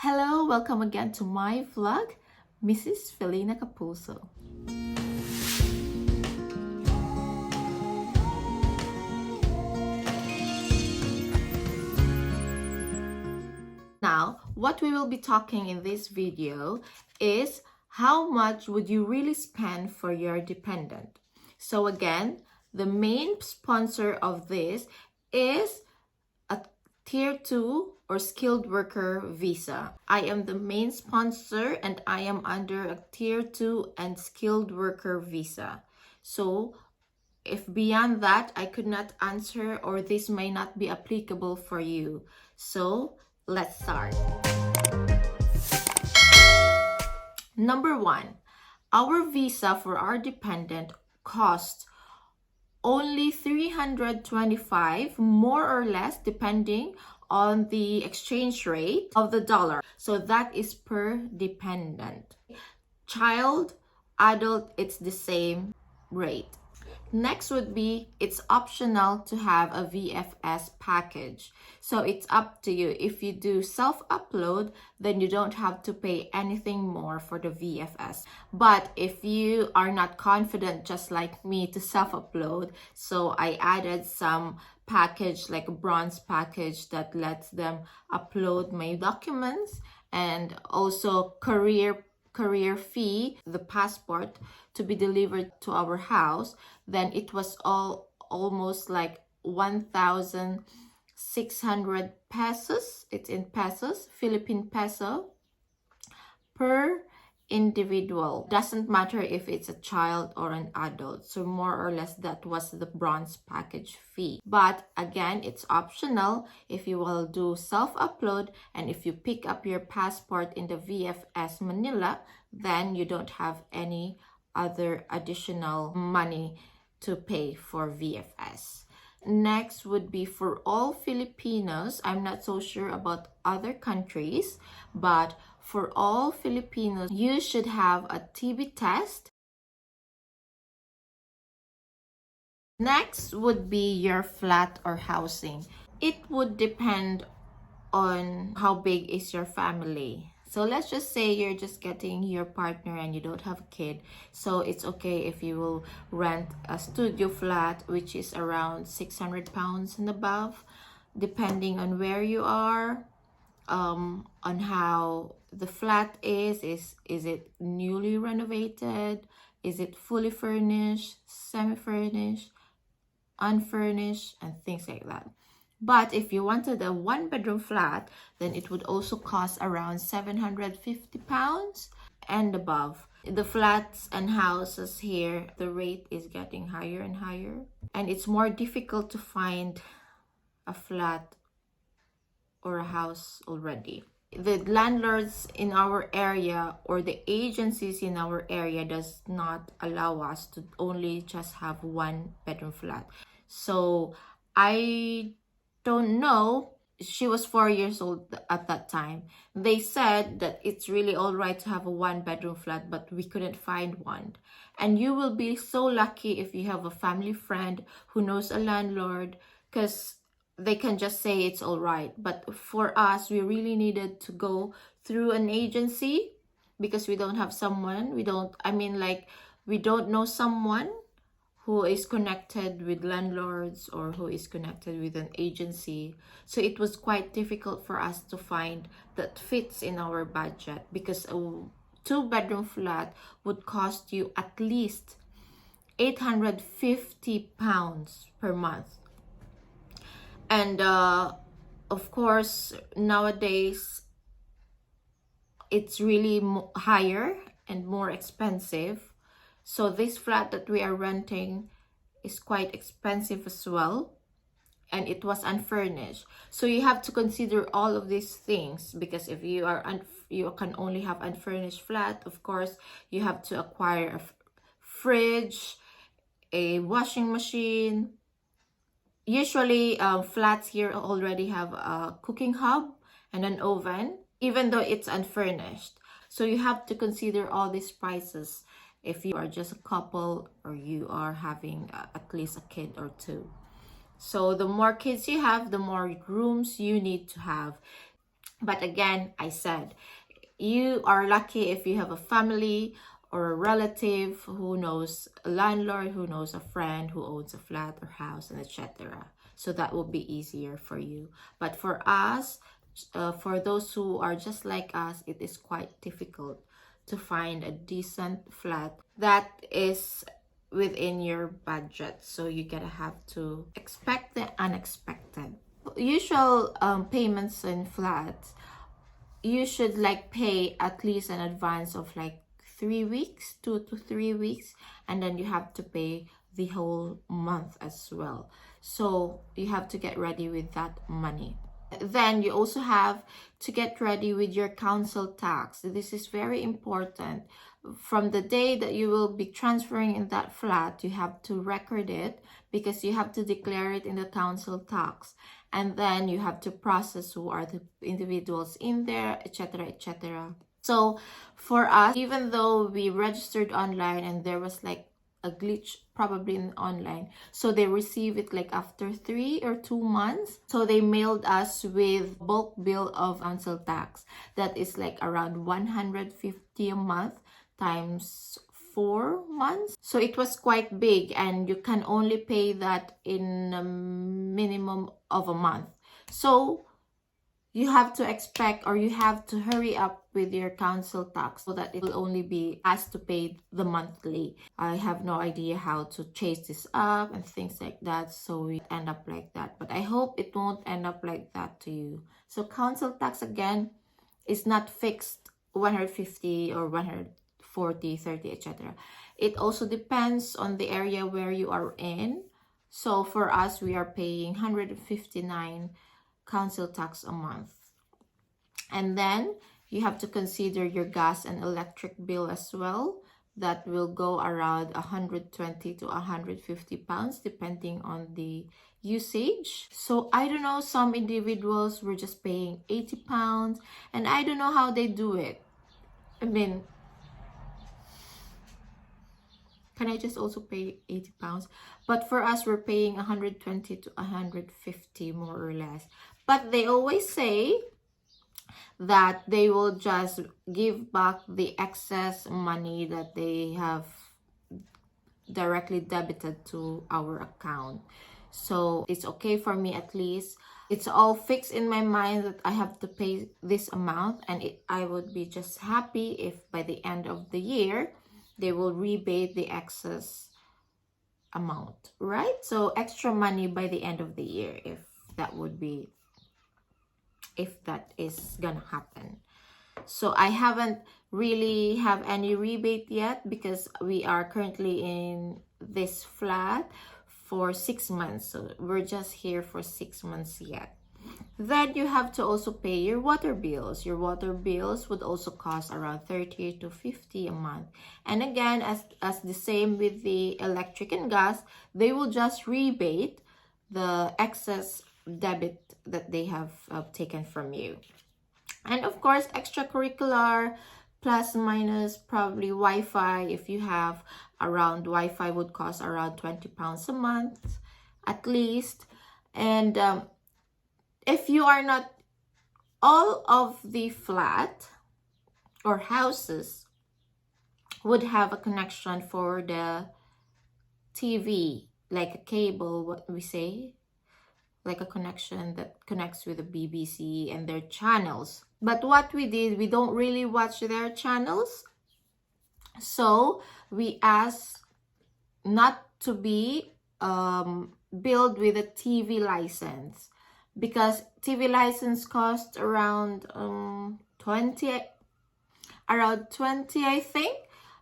Hello, welcome again to my vlog, Mrs. Felina Capulso. Now, what we will be talking in this video is how much would you really spend for your dependent. So again, the main sponsor of this is a Tier 2 or skilled worker visa. I am the main sponsor and I am under a Tier 2 and skilled worker visa. So if beyond that, I could not answer or this may not be applicable for you. So let's start. Number one, our visa for our dependent costs only $325, more or less, depending on the exchange rate of the dollar. So that is per dependent. Child, adult, it's the same rate. Next would be, it's optional to have a VFS package. So it's up to you. If you do self-upload, then you don't have to pay anything more for the VFS. But if you are not confident, just like me, to self-upload, so I added some package, like a bronze package that lets them upload my documents, and also courier fee, the passport to be delivered to our house. Then it was almost like 1,600 pesos. It's in pesos, Philippine peso, per individual. Doesn't matter if it's a child or an adult. So more or less that was the bronze package fee. But again, it's optional if you will do self-upload, and if you pick up your passport in the VFS Manila, then you don't have any other additional money to pay for VFS. Next would be for all Filipinos. I'm not so sure about other countries, but for all Filipinos, you should have a TB test. Next would be your flat or housing. It would depend on how big is your family. So let's just say you're just getting your partner and you don't have a kid. So it's okay if you will rent a studio flat, which is around 600 pounds and above, depending on where you are, on how the flat is it newly renovated, is it fully furnished, semi-furnished, unfurnished, and things like that. But if you wanted a one-bedroom flat, then it would also cost around 750 pounds and above. The flats and houses here, the rate is getting higher and higher, and it's more difficult to find a flat or a house already. The landlords in our area or the agencies in our area does not allow us to only just have one bedroom flat. So I don't know, she was 4 years old at that time. They said that it's really all right to have a one bedroom flat, but we couldn't find one. And you will be so lucky if you have a family friend who knows a landlord, because they can just say it's all right. But for us, we really needed to go through an agency because we don't have someone. We don't know someone who is connected with landlords or who is connected with an agency. So it was quite difficult for us to find that fits in our budget, because a two-bedroom flat would cost you at least 850 pounds per month. And of course, nowadays, it's really higher and more expensive. So this flat that we are renting is quite expensive as well. And it was unfurnished. So you have to consider all of these things, because if you can only have unfurnished flat, of course, you have to acquire a fridge, a washing machine. Usually, flats here already have a cooking hub and an oven, even though it's unfurnished. So you have to consider all these prices if you are just a couple or you are having at least a kid or two. So the more kids you have, the more rooms you need to have. But again, I said, you are lucky if you have a family or a relative who knows a landlord, who knows a friend who owns a flat or house, and etc. So that will be easier for you. But for us, for those who are just like us, it is quite difficult to find a decent flat that is within your budget. So you gotta have to expect the unexpected. Usual payments in flats, you should like pay at least an advance of like 3 weeks, 2 to 3 weeks, and then you have to pay the whole month as well. So you have to get ready with that money. Then you also have to get ready with your council tax. This is very important. From the day that you will be transferring in that flat, you have to record it because you have to declare it in the council tax. And then you have to process who are the individuals in there, etc., etc. So for us, even though we registered online and there was like a glitch probably in online, so they receive it like after 3 or 2 months, so they mailed us with bulk bill of council tax that is like around 150 a month times 4 months. So it was quite big, and you can only pay that in a minimum of a month. So you have to expect, or you have to hurry up with your council tax so that it will only be asked to pay the monthly. I have no idea how to chase this up and things like that, so we end up like that. But I hope it won't end up like that to you. So council tax again is not fixed 150 or 140, 30, etc. It also depends on the area where you are in. So for us, we are paying 159 council tax a month. And then you have to consider your gas and electric bill as well. That will go around 120 to 150 pounds depending on the usage. So I don't know, some individuals were just paying 80 pounds, and I don't know how they do it. I mean, can I just also pay 80 pounds? But for us, we're paying 120 to 150 more or less. But they always say that they will just give back the excess money that they have directly debited to our account. So it's okay for me, at least. It's all fixed in my mind that I have to pay this amount, and I would be just happy if by the end of the year, they will rebate the excess amount, right? So extra money by the end of the year, if that is gonna happen. So I haven't really have any rebate yet because we are currently in this flat for 6 months. So we're just here for 6 months yet. Then you have to also pay your water bills. Your water bills would also cost around 30 to 50 a month. And again, as the same with the electric and gas, they will just rebate the excess debit that they have taken from you. And of course, extracurricular, plus minus, probably Wi-Fi. If you have around, Wi-Fi would cost around 20 pounds a month at least. And if you are not, all of the flat or houses would have a connection for the TV, like a cable, what we say, like a connection that connects with the BBC and their channels. But what we did, we don't really watch their channels. So we asked not to be billed with a TV license, because TV license costs around 20, I think.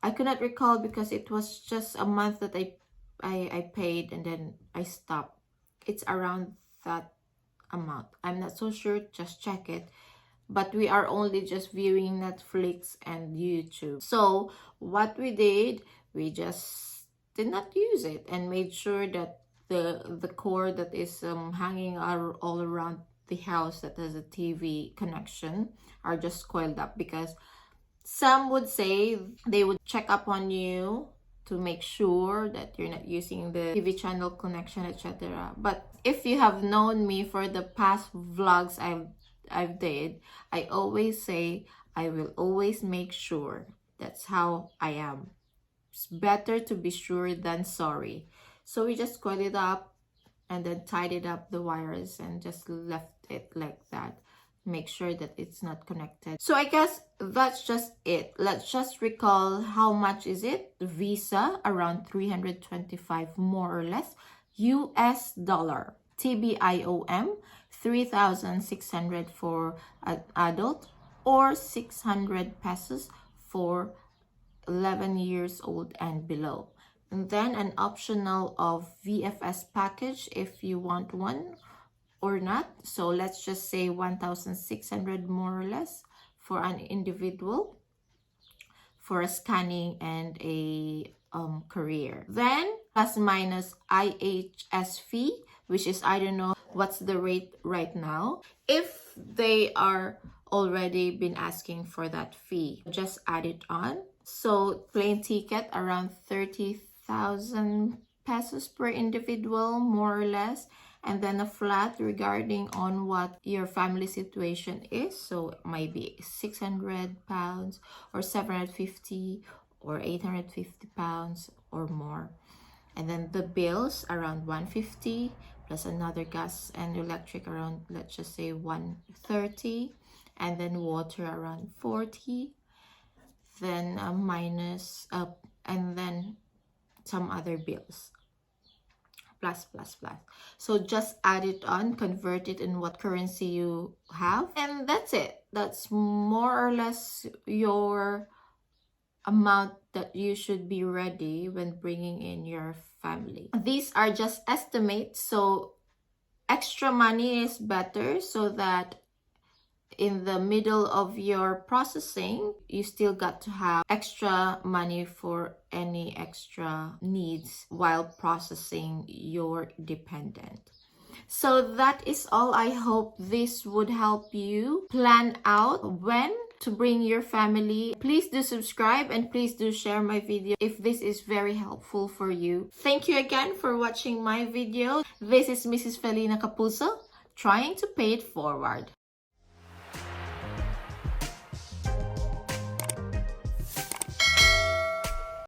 I could not recall because it was just a month that I paid and then I stopped. It's around that amount. I'm not so sure, just check it. But we are only just viewing Netflix and YouTube. So what we did, we just did not use it and made sure that the cord that is hanging all around the house that has a TV connection are just coiled up, because some would say they would check up on you to make sure that you're not using the TV channel connection, etc. But if you have known me for the past vlogs I've I've did, I always say, I will always make sure. That's how I am. It's better to be sure than sorry. So we just coiled it up and then tidied up the wires and just left it like that. Make sure that it's not connected. So I guess that's just it. Let's just recall how much is it. Visa around 325 more or less US dollar. TBIOM 3,600 for an adult or 600 pesos for 11 years old and below. And then an optional of VFS package if you want one or not. So let's just say 1,600 more or less for an individual for a scanning and a career. Then plus minus IHS fee, which is, I don't know what's the rate right now. If they are already been asking for that fee, just add it on. So plane ticket around 30,000 pesos per individual, more or less. And then a flat regarding on what your family situation is. So it might be 600 pounds or 750 or 850 pounds or more. And then the bills around 150 plus another gas and electric around, let's just say 130, and then water around 40, then minus and then some other bills. Plus. So just add it on, convert it in what currency you have, and that's it. That's more or less your amount that you should be ready when bringing in your family. These are just estimates, so extra money is better so that in the middle of your processing, you still got to have extra money for any extra needs while processing your dependent. So that is all. I hope this would help you plan out when to bring your family. Please do subscribe and please do share my video if this is very helpful for you. Thank you again for watching my video. This is Mrs. Felina Capuzzo, trying to pay it forward.